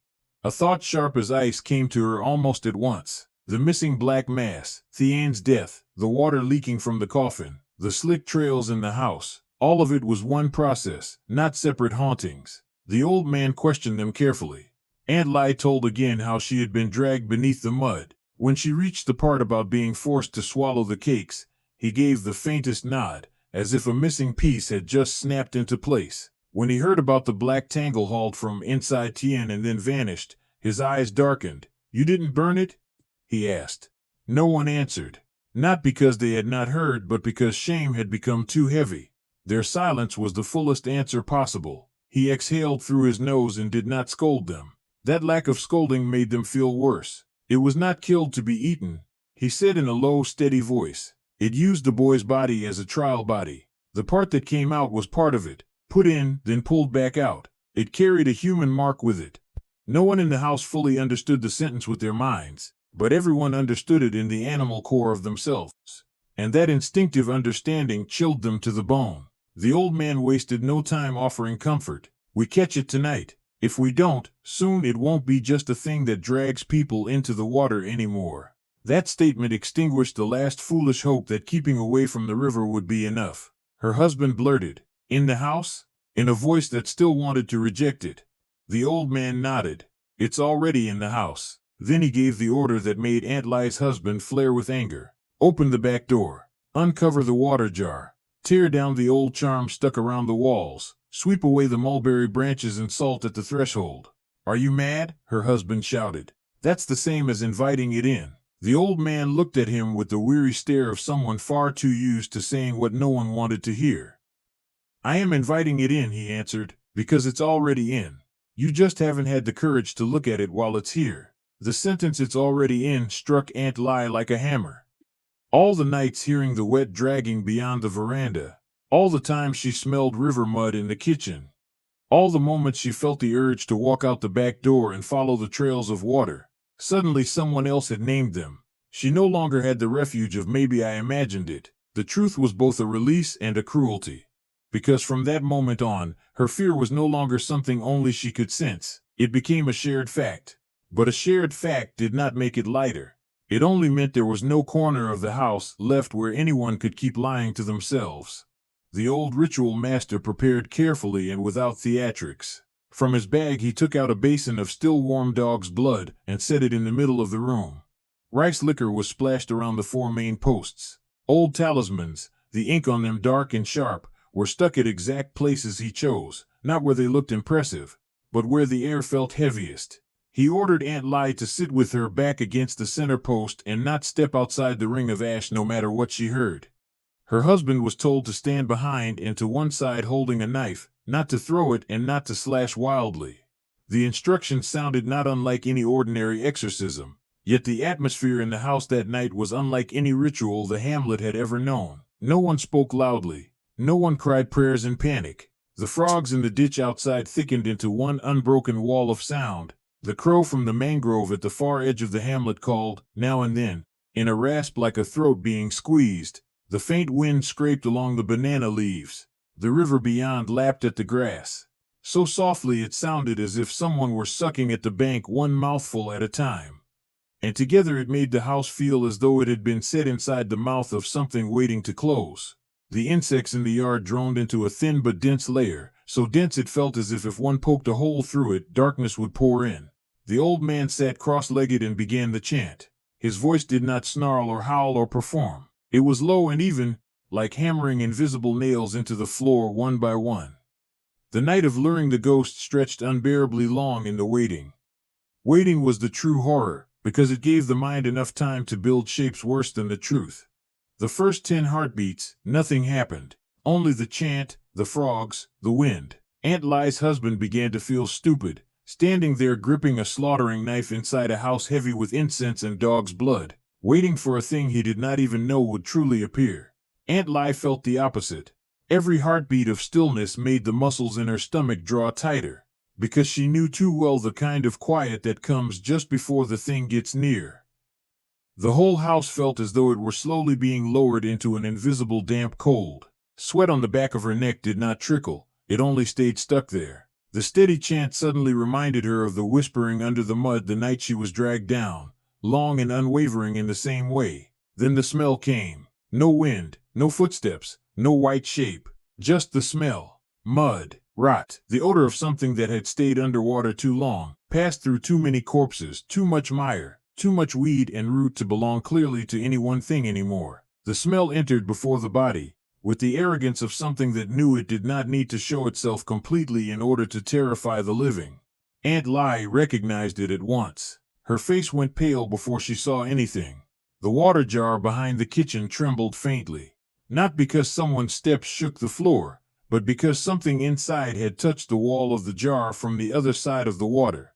A thought sharp as ice came to her almost at once. The missing black mass, Thien's death, the water leaking from the coffin, the slick trails in the house, all of it was one process, not separate hauntings. The old man questioned them carefully. Aunt Lai told again how she had been dragged beneath the mud. When she reached the part about being forced to swallow the cakes, he gave the faintest nod, as if a missing piece had just snapped into place. When he heard about the black tangle hauled from inside Tien and then vanished, his eyes darkened. "You didn't burn it?" he asked. No one answered. Not because they had not heard, but because shame had become too heavy. Their silence was the fullest answer possible. He exhaled through his nose and did not scold them. That lack of scolding made them feel worse. It was not killed to be eaten, he said in a low, steady voice. It used the boy's body as a trial body. The part that came out was part of it, put in, then pulled back out. It carried a human mark with it. No one in the house fully understood the sentence with their minds, but everyone understood it in the animal core of themselves. And that instinctive understanding chilled them to the bone. The old man wasted no time offering comfort. We catch it tonight. If we don't, soon it won't be just a thing that drags people into the water anymore. That statement extinguished the last foolish hope that keeping away from the river would be enough. Her husband blurted, "In the house?" in a voice that still wanted to reject it. The old man nodded. "It's already in the house." Then he gave the order that made Aunt Ly's husband flare with anger. "Open the back door. Uncover the water jar. Tear down the old charm stuck around the walls. Sweep away the mulberry branches and salt at the threshold." "Are you mad?" her husband shouted. "That's the same as inviting it in." The old man looked at him with the weary stare of someone far too used to saying what no one wanted to hear. "I am inviting it in," he answered, "because it's already in. You just haven't had the courage to look at it while it's here." The sentence "it's already in" struck Aunt Ly like a hammer. All the nights hearing the wet dragging beyond the veranda, all the times she smelled river mud in the kitchen, all the moments she felt the urge to walk out the back door and follow the trails of water, suddenly someone else had named them. She no longer had the refuge of "maybe I imagined it." The truth was both a release and a cruelty. Because from that moment on, her fear was no longer something only she could sense. It became a shared fact. But a shared fact did not make it lighter. It only meant there was no corner of the house left where anyone could keep lying to themselves. The old ritual master prepared carefully and without theatrics. From his bag he took out a basin of still warm dog's blood and set it in the middle of the room. Rice liquor was splashed around the four main posts. Old talismans, the ink on them dark and sharp, were stuck at exact places he chose, not where they looked impressive, but where the air felt heaviest. He ordered Aunt Ly to sit with her back against the center post and not step outside the ring of ash no matter what she heard. Her husband was told to stand behind and to one side holding a knife, not to throw it and not to slash wildly. The instructions sounded not unlike any ordinary exorcism, yet the atmosphere in the house that night was unlike any ritual the hamlet had ever known. No one spoke loudly. No one cried prayers in panic. The frogs in the ditch outside thickened into one unbroken wall of sound. The crow from the mangrove at the far edge of the hamlet called, now and then, in a rasp like a throat being squeezed. The faint wind scraped along the banana leaves. The river beyond lapped at the grass. So softly it sounded as if someone were sucking at the bank one mouthful at a time. And together it made the house feel as though it had been set inside the mouth of something waiting to close. The insects in the yard droned into a thin but dense layer, so dense it felt as if one poked a hole through it, darkness would pour in. The old man sat cross-legged and began the chant. His voice did not snarl or howl or perform. It was low and even, like hammering invisible nails into the floor one by one. The night of luring the ghost stretched unbearably long in the waiting. Waiting was the true horror, because it gave the mind enough time to build shapes worse than the truth. The first 10 heartbeats, nothing happened. Only the chant, the frogs, the wind. Aunt Ly's husband began to feel stupid, standing there gripping a slaughtering knife inside a house heavy with incense and dog's blood, waiting for a thing he did not even know would truly appear. Aunt Ly felt the opposite. Every heartbeat of stillness made the muscles in her stomach draw tighter, because she knew too well the kind of quiet that comes just before the thing gets near. The whole house felt as though it were slowly being lowered into an invisible damp cold. Sweat on the back of her neck did not trickle, it only stayed stuck there. The steady chant suddenly reminded her of the whispering under the mud the night she was dragged down, long and unwavering in the same way. Then the smell came. No wind, no footsteps, no white shape, just the smell. Mud, rot, the odor of something that had stayed underwater too long, passed through too many corpses, too much mire, too much weed and root to belong clearly to any one thing anymore. The smell entered before the body, with the arrogance of something that knew it did not need to show itself completely in order to terrify the living. Aunt Ly recognized it at once. Her face went pale before she saw anything. The water jar behind the kitchen trembled faintly. Not because someone's steps shook the floor, but because something inside had touched the wall of the jar from the other side of the water.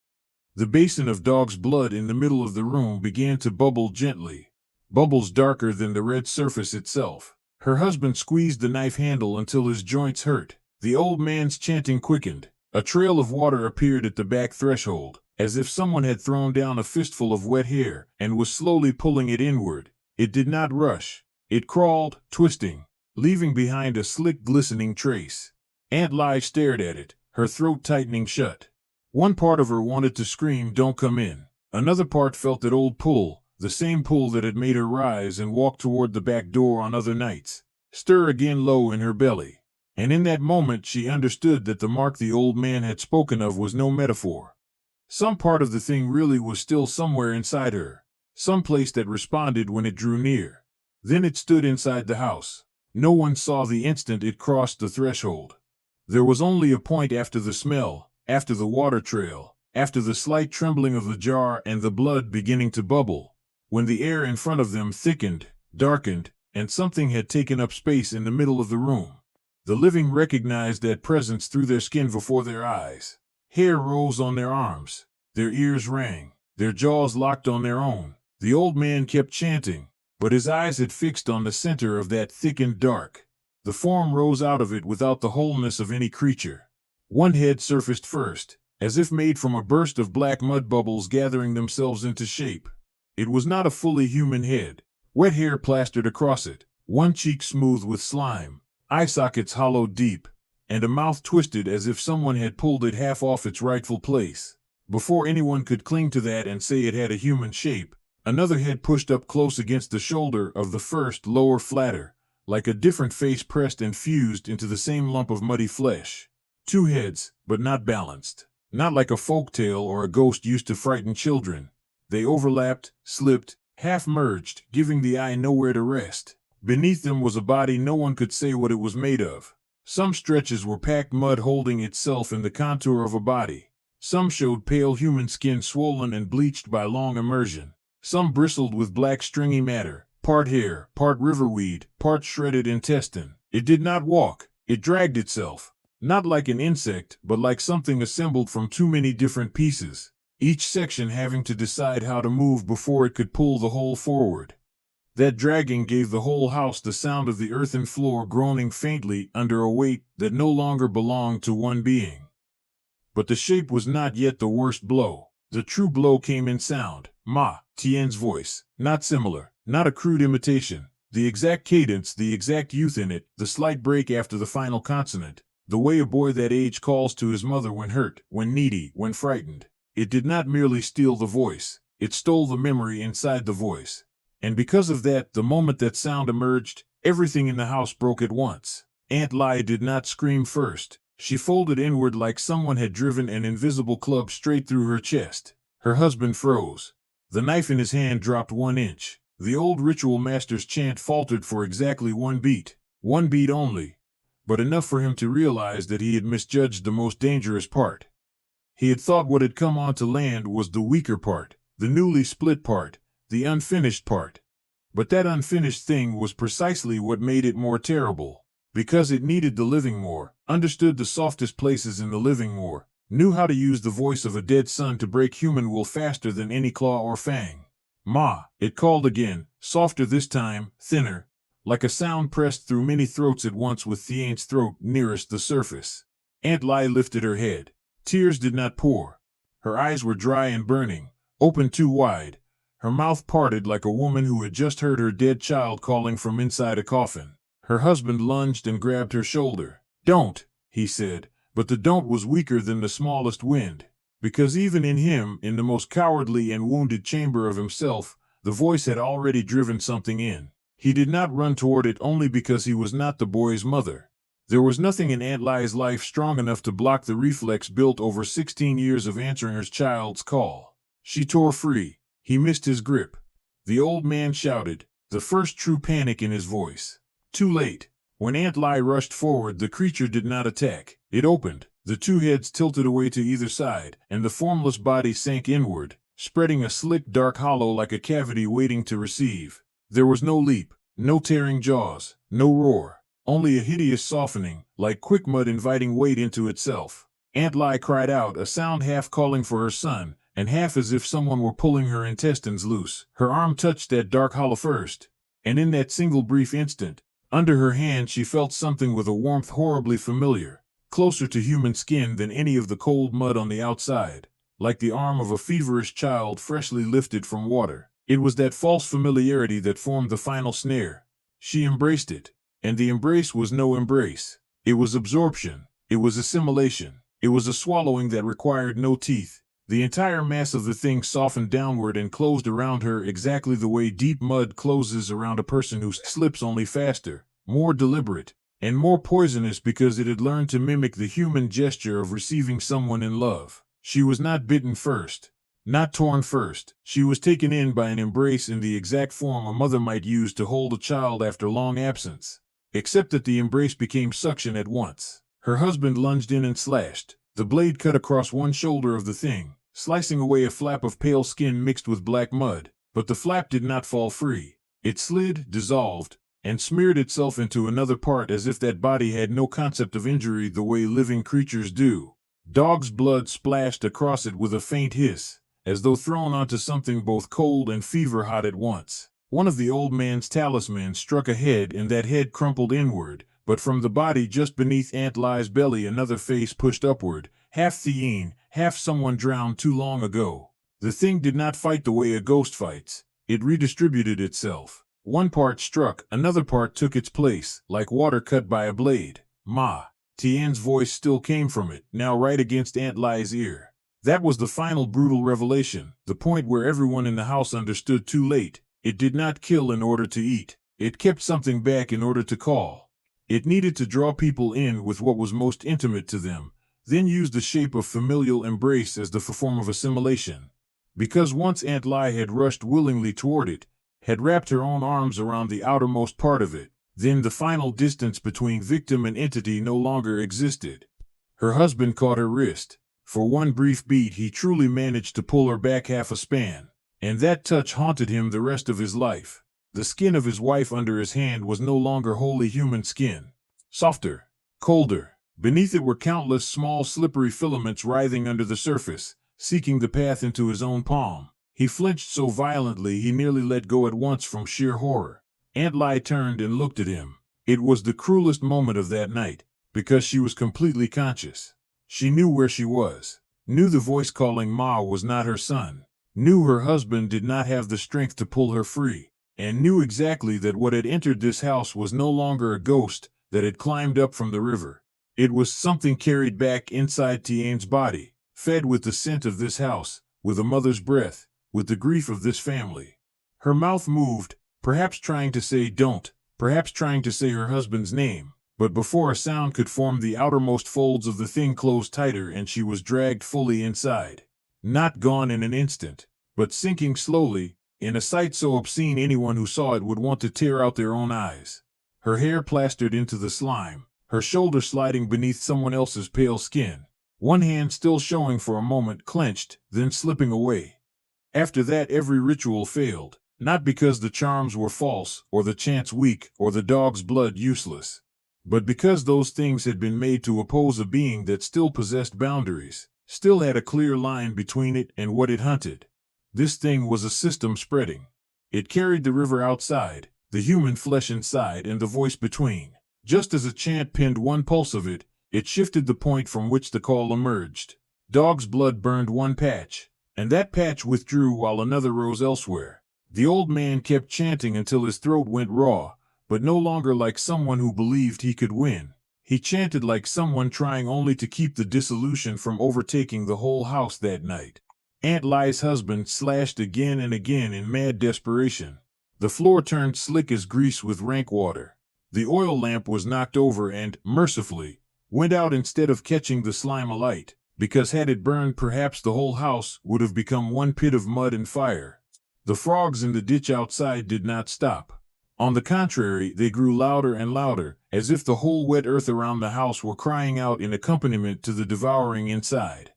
The basin of dog's blood in the middle of the room began to bubble gently, bubbles darker than the red surface itself. Her husband squeezed the knife handle until his joints hurt. The old man's chanting quickened. A trail of water appeared at the back threshold, as if someone had thrown down a fistful of wet hair and was slowly pulling it inward. It did not rush. It crawled, twisting, leaving behind a slick, glistening trace. Aunt Li stared at it, her throat tightening shut. One part of her wanted to scream, "Don't come in." Another part felt that old pull, the same pull that had made her rise and walk toward the back door on other nights, stir again low in her belly. And in that moment she understood that the mark the old man had spoken of was no metaphor. Some part of the thing really was still somewhere inside her, some place that responded when it drew near. Then it stood inside the house. No one saw the instant it crossed the threshold. There was only a point after the smell, after the water trail, after the slight trembling of the jar and the blood beginning to bubble, when the air in front of them thickened, darkened, and something had taken up space in the middle of the room. The living recognized that presence through their skin before their eyes. Hair rose on their arms, their ears rang, their jaws locked on their own. The old man kept chanting, but his eyes had fixed on the center of that thickened dark. The form rose out of it without the wholeness of any creature. One head surfaced first, as if made from a burst of black mud bubbles gathering themselves into shape. It was not a fully human head. Wet hair plastered across it, one cheek smooth with slime, eye sockets hollowed deep, and a mouth twisted as if someone had pulled it half off its rightful place. Before anyone could cling to that and say it had a human shape, another head pushed up close against the shoulder of the first, lower, flatter, like a different face pressed and fused into the same lump of muddy flesh. Two heads, but not balanced. Not like a folk tale or a ghost used to frighten children. They overlapped, slipped, half merged, giving the eye nowhere to rest. Beneath them was a body no one could say what it was made of. Some stretches were packed mud holding itself in the contour of a body. Some showed pale human skin swollen and bleached by long immersion. Some bristled with black stringy matter, part hair, part riverweed, part shredded intestine. It did not walk, it dragged itself. Not like an insect, but like something assembled from too many different pieces, each section having to decide how to move before it could pull the whole forward. That dragging gave the whole house the sound of the earthen floor groaning faintly under a weight that no longer belonged to one being. But the shape was not yet the worst blow. The true blow came in sound. Ma Tien's voice, not similar, not a crude imitation. The exact cadence, the exact youth in it, the slight break after the final consonant. The way a boy that age calls to his mother when hurt, when needy, when frightened. It did not merely steal the voice, it stole the memory inside the voice. And because of that, the moment that sound emerged, everything in the house broke at once. Aunt Li did not scream first. She folded inward like someone had driven an invisible club straight through her chest. Her husband froze. The knife in his hand dropped 1 inch. The old ritual master's chant faltered for exactly 1 beat. 1 beat only. But enough for him to realize that he had misjudged the most dangerous part. He had thought what had come onto land was the weaker part, the newly split part, the unfinished part. But that unfinished thing was precisely what made it more terrible, because it needed the living more, understood the softest places in the living more, knew how to use the voice of a dead son to break human will faster than any claw or fang. Ma, it called again, softer this time, thinner, like a sound pressed through many throats at once with Thien's throat nearest the surface. Aunt Li lifted her head. Tears did not pour. Her eyes were dry and burning, open too wide, her mouth parted like a woman who had just heard her dead child calling from inside a coffin. Her husband lunged and grabbed her shoulder. "Don't," he said, but the don't was weaker than the smallest wind, because even in him, in the most cowardly and wounded chamber of himself, the voice had already driven something in. He did not run toward it only because he was not the boy's mother. There was nothing in Aunt Li's life strong enough to block the reflex built over 16 years of answering her child's call. She tore free. He missed his grip. The old man shouted, the first true panic in his voice. Too late. When Aunt Li rushed forward, the creature did not attack. It opened. The two heads tilted away to either side, and the formless body sank inward, spreading a slick dark hollow like a cavity waiting to receive. There was no leap, No tearing jaws, no roar, only a hideous softening, like quick mud inviting weight into itself. Aunt Lai cried out, a sound half calling for her son, and half as if someone were pulling her intestines loose. Her arm touched that dark hollow first, and in that single brief instant, under her hand she felt something with a warmth horribly familiar, closer to human skin than any of the cold mud on the outside, like the arm of a feverish child freshly lifted from water. It was that false familiarity that formed the final snare. She embraced it, and the embrace was no embrace. It was absorption. It was assimilation. It was a swallowing that required no teeth. The entire mass of the thing softened downward and closed around her exactly the way deep mud closes around a person who slips, only faster, more deliberate, and more poisonous because it had learned to mimic the human gesture of receiving someone in love. She was not bitten first, not torn first. She was taken in by an embrace in the exact form a mother might use to hold a child after long absence, except that the embrace became suction at once. Her husband lunged in and slashed. The blade cut across one shoulder of the thing, slicing away a flap of pale skin mixed with black mud, but the flap did not fall free. It slid, dissolved, and smeared itself into another part as if that body had no concept of injury the way living creatures do. Dog's blood splashed across it with a faint hiss, as though thrown onto something both cold and fever-hot at once. One of the old man's talismans struck a head, and that head crumpled inward, but from the body just beneath Aunt Lai's belly another face pushed upward, half Thien, half someone drowned too long ago. The thing did not fight the way a ghost fights. It redistributed itself. One part struck, another part took its place, like water cut by a blade. Ma. Tien's voice still came from it, now right against Aunt Lai's ear. That was the final brutal revelation, the point where everyone in the house understood too late. It did not kill in order to eat. It kept something back in order to call. It needed to draw people in with what was most intimate to them, then use the shape of familial embrace as the form of assimilation. Because once Aunt Lai had rushed willingly toward it, had wrapped her own arms around the outermost part of it, then the final distance between victim and entity no longer existed. Her husband caught her wrist. For one brief beat he truly managed to pull her back half a span, and that touch haunted him the rest of his life. The skin of his wife under his hand was no longer wholly human skin. Softer, colder. Beneath it were countless small slippery filaments writhing under the surface, seeking the path into his own palm. He flinched so violently he nearly let go at once from sheer horror. Aunt Lai turned and looked at him. It was the cruelest moment of that night, because she was completely conscious. She knew where she was, knew the voice calling Ma was not her son, knew her husband did not have the strength to pull her free, and knew exactly that what had entered this house was no longer a ghost that had climbed up from the river. It was something carried back inside Tien's body, fed with the scent of this house, with a mother's breath, with the grief of this family. Her mouth moved, perhaps trying to say don't, perhaps trying to say her husband's name, but before a sound could form the outermost folds of the thing closed tighter and she was dragged fully inside. Not gone in an instant, but sinking slowly, in a sight so obscene anyone who saw it would want to tear out their own eyes. Her hair plastered into the slime, her shoulder sliding beneath someone else's pale skin. One hand still showing for a moment clenched, then slipping away. After that every ritual failed, not because the charms were false, or the chants weak, or the dog's blood useless, but because those things had been made to oppose a being that still possessed boundaries, still had a clear line between it and what it hunted. This thing was a system spreading. It carried the river outside, the human flesh inside, and the voice between. Just as a chant pinned one pulse of it, it shifted the point from which the call emerged. Dog's blood burned one patch, and that patch withdrew while another rose elsewhere. The old man kept chanting until his throat went raw, but no longer like someone who believed he could win. He chanted like someone trying only to keep the dissolution from overtaking the whole house that night. Aunt Lai's husband slashed again and again in mad desperation. The floor turned slick as grease with rank water. The oil lamp was knocked over and, mercifully, went out instead of catching the slime alight, because had it burned perhaps the whole house would have become one pit of mud and fire. The frogs in the ditch outside did not stop. On the contrary, they grew louder and louder, as if the whole wet earth around the house were crying out in accompaniment to the devouring inside.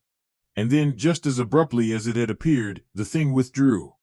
And then, just as abruptly as it had appeared, the thing withdrew.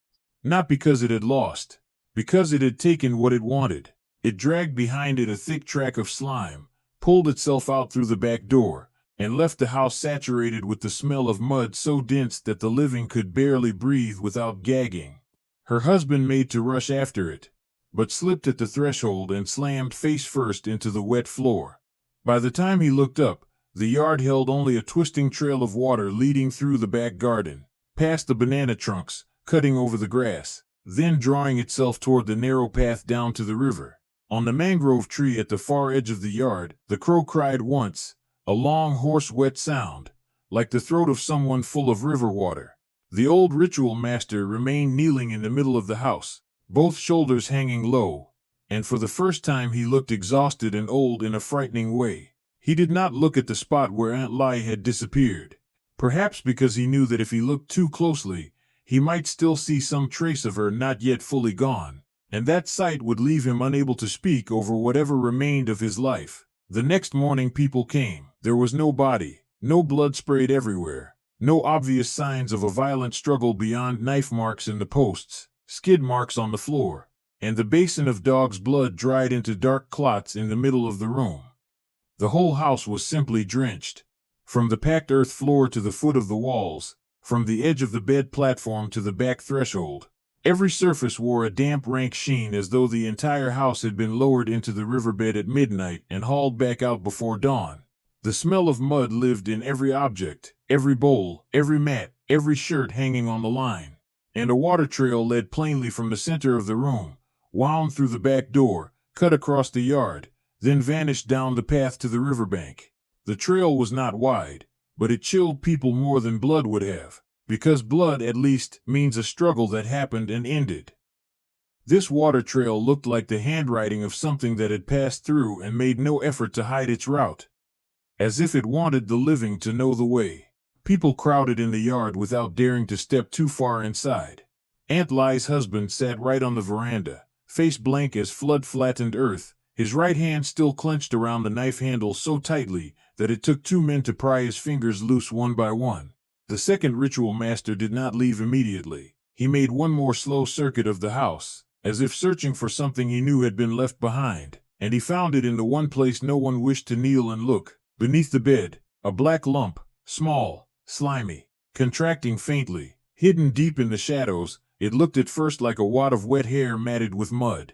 Not because it had lost, because it had taken what it wanted. It dragged behind it a thick track of slime, pulled itself out through the back door, and left the house saturated with the smell of mud so dense that the living could barely breathe without gagging. Her husband made to rush after it, but slipped at the threshold and slammed face first into the wet floor. By the time he looked up, the yard held only a twisting trail of water leading through the back garden, past the banana trunks, cutting over the grass, then drawing itself toward the narrow path down to the river. On the mangrove tree at the far edge of the yard, the crow cried once, a long, hoarse, wet sound, like the throat of someone full of river water. The old ritual master remained kneeling in the middle of the house, both shoulders hanging low, and for the first time he looked exhausted and old in a frightening way. He did not look at the spot where Aunt Lai had disappeared, perhaps because he knew that if he looked too closely, he might still see some trace of her not yet fully gone, and that sight would leave him unable to speak over whatever remained of his life. The next morning people came. There was no body, no blood sprayed everywhere, no obvious signs of a violent struggle beyond knife marks in the posts, skid marks on the floor, and the basin of dog's blood dried into dark clots in the middle of the room. The whole house was simply drenched, from the packed earth floor to the foot of the walls, from the edge of the bed platform to the back threshold. Every surface wore a damp, rank sheen as though the entire house had been lowered into the riverbed at midnight and hauled back out before dawn. The smell of mud lived in every object, every bowl, every mat, every shirt hanging on the line, and a water trail led plainly from the center of the room, wound through the back door, cut across the yard, then vanished down the path to the riverbank. The trail was not wide, but it chilled people more than blood would have, because blood, at least, means a struggle that happened and ended. This water trail looked like the handwriting of something that had passed through and made no effort to hide its route, as if it wanted the living to know the way. People crowded in the yard without daring to step too far inside. Aunt Lai's husband sat right on the veranda, face blank as flood-flattened earth, his right hand still clenched around the knife handle so tightly that it took 2 men to pry his fingers loose one by one. The second ritual master did not leave immediately. He made one more slow circuit of the house, as if searching for something he knew had been left behind, and he found it in the one place no one wished to kneel and look, beneath the bed, a black lump, small, slimy, contracting faintly, hidden deep in the shadows. It looked at first like a wad of wet hair matted with mud.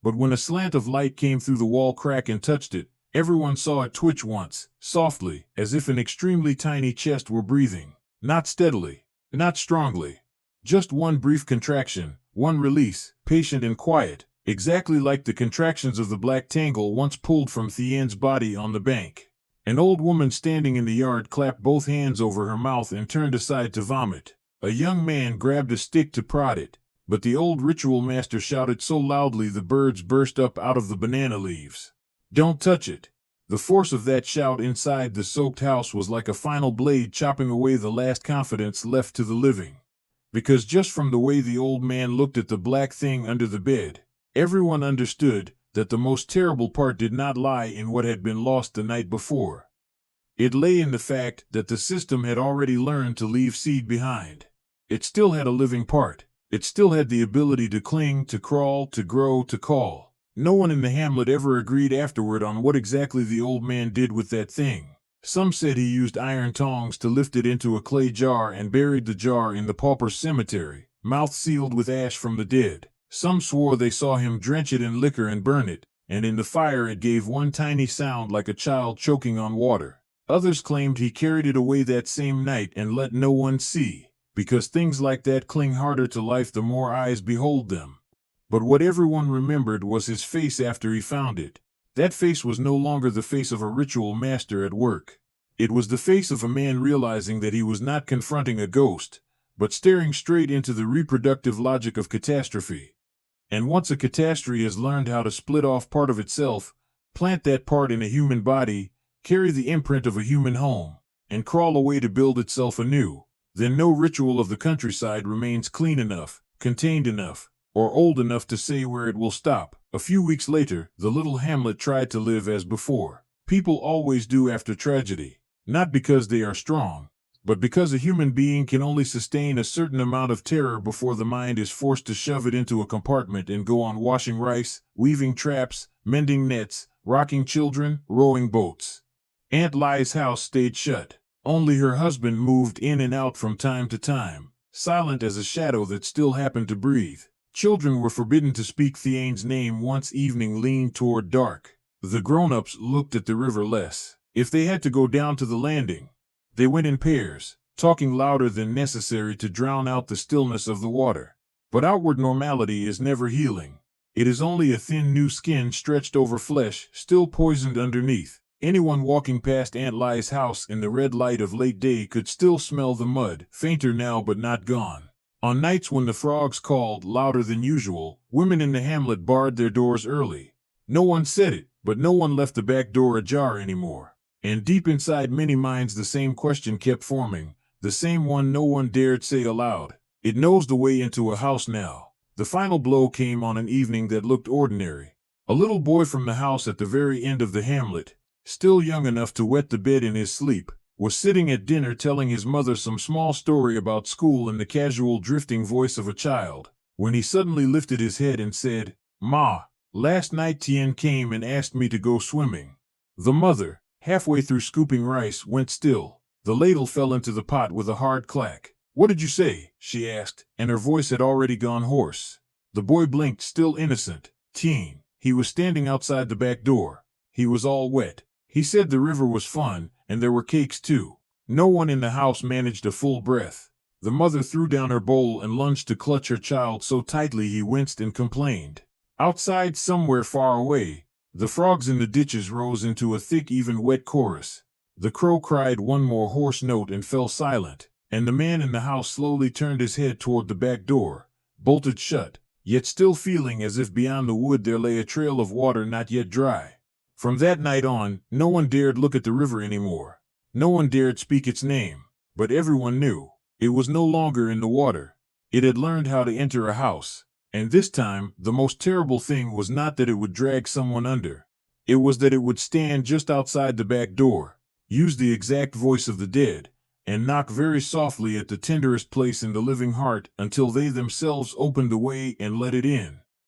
But when a slant of light came through the wall crack and touched it, everyone saw it twitch once, softly, as if an extremely tiny chest were breathing. Not steadily, not strongly. Just one brief contraction, one release, patient and quiet, exactly like the contractions of the black tangle once pulled from Thien's body on the bank. An old woman standing in the yard clapped both hands over her mouth and turned aside to vomit. A young man grabbed a stick to prod it, but the old ritual master shouted so loudly the birds burst up out of the banana leaves. "Don't touch it!" The force of that shout inside the soaked house was like a final blade chopping away the last confidence left to the living. Because just from the way the old man looked at the black thing under the bed, everyone understood that the most terrible part did not lie in what had been lost the night before. It lay in the fact that the system had already learned to leave seed behind. It still had a living part. It still had the ability to cling, to crawl, to grow, to call. No one in the hamlet ever agreed afterward on what exactly the old man did with that thing. Some said he used iron tongs to lift it into a clay jar and buried the jar in the pauper's cemetery, mouth sealed with ash from the dead. Some swore they saw him drench it in liquor and burn it, and in the fire it gave one tiny sound like a child choking on water. Others claimed he carried it away that same night and let no one see, because things like that cling harder to life the more eyes behold them. But what everyone remembered was his face after he found it. That face was no longer the face of a ritual master at work. It was the face of a man realizing that he was not confronting a ghost, but staring straight into the reproductive logic of catastrophe. And once a catastrophe has learned how to split off part of itself, plant that part in a human body, carry the imprint of a human home, and crawl away to build itself anew, then no ritual of the countryside remains clean enough, contained enough, or old enough to say where it will stop. A few weeks later, the little hamlet tried to live as before. People always do after tragedy, not because they are strong, But because a human being can only sustain a certain amount of terror before the mind is forced to shove it into a compartment and go on washing rice, weaving traps, mending nets, rocking children, rowing boats. Aunt Li's house stayed shut. Only her husband moved in and out from time to time, silent as a shadow that still happened to breathe. Children were forbidden to speak Theane's name once evening leaned toward dark. The grown-ups looked at the river less. If they had to go down to the landing, they went in pairs, talking louder than necessary to drown out the stillness of the water. But outward normality is never healing. It is only a thin new skin stretched over flesh, still poisoned underneath. Anyone walking past Aunt Li's house in the red light of late day could still smell the mud, fainter now but not gone. On nights when the frogs called louder than usual, women in the hamlet barred their doors early. No one said it, but no one left the back door ajar anymore. And deep inside many minds the same question kept forming, the same one no one dared say aloud. It knows the way into a house now. The final blow came on an evening that looked ordinary. A little boy from the house at the very end of the hamlet, still young enough to wet the bed in his sleep, was sitting at dinner telling his mother some small story about school in the casual drifting voice of a child, when he suddenly lifted his head and said, "Ma, last night Tien came and asked me to go swimming." The mother, halfway through scooping rice, went still. The ladle fell into the pot with a hard clack. "What did you say?" she asked, and her voice had already gone hoarse. The boy blinked, still innocent. Tien. He was standing outside the back door. He was all wet. He said the river was fun, and there were cakes too. No one in the house managed a full breath. The mother threw down her bowl and lunged to clutch her child so tightly he winced and complained. Outside, somewhere far away, the frogs in the ditches rose into a thick, even wet chorus. The crow cried one more hoarse note and fell silent, and the man in the house slowly turned his head toward the back door, bolted shut, yet still feeling as if beyond the wood there lay a trail of water not yet dry. From that night on, no one dared look at the river anymore. No one dared speak its name, but everyone knew. It was no longer in the water. It had learned how to enter a house. And this time, the most terrible thing was not that it would drag someone under. It was that it would stand just outside the back door, use the exact voice of the dead, and knock very softly at the tenderest place in the living heart until they themselves opened the way and let it in.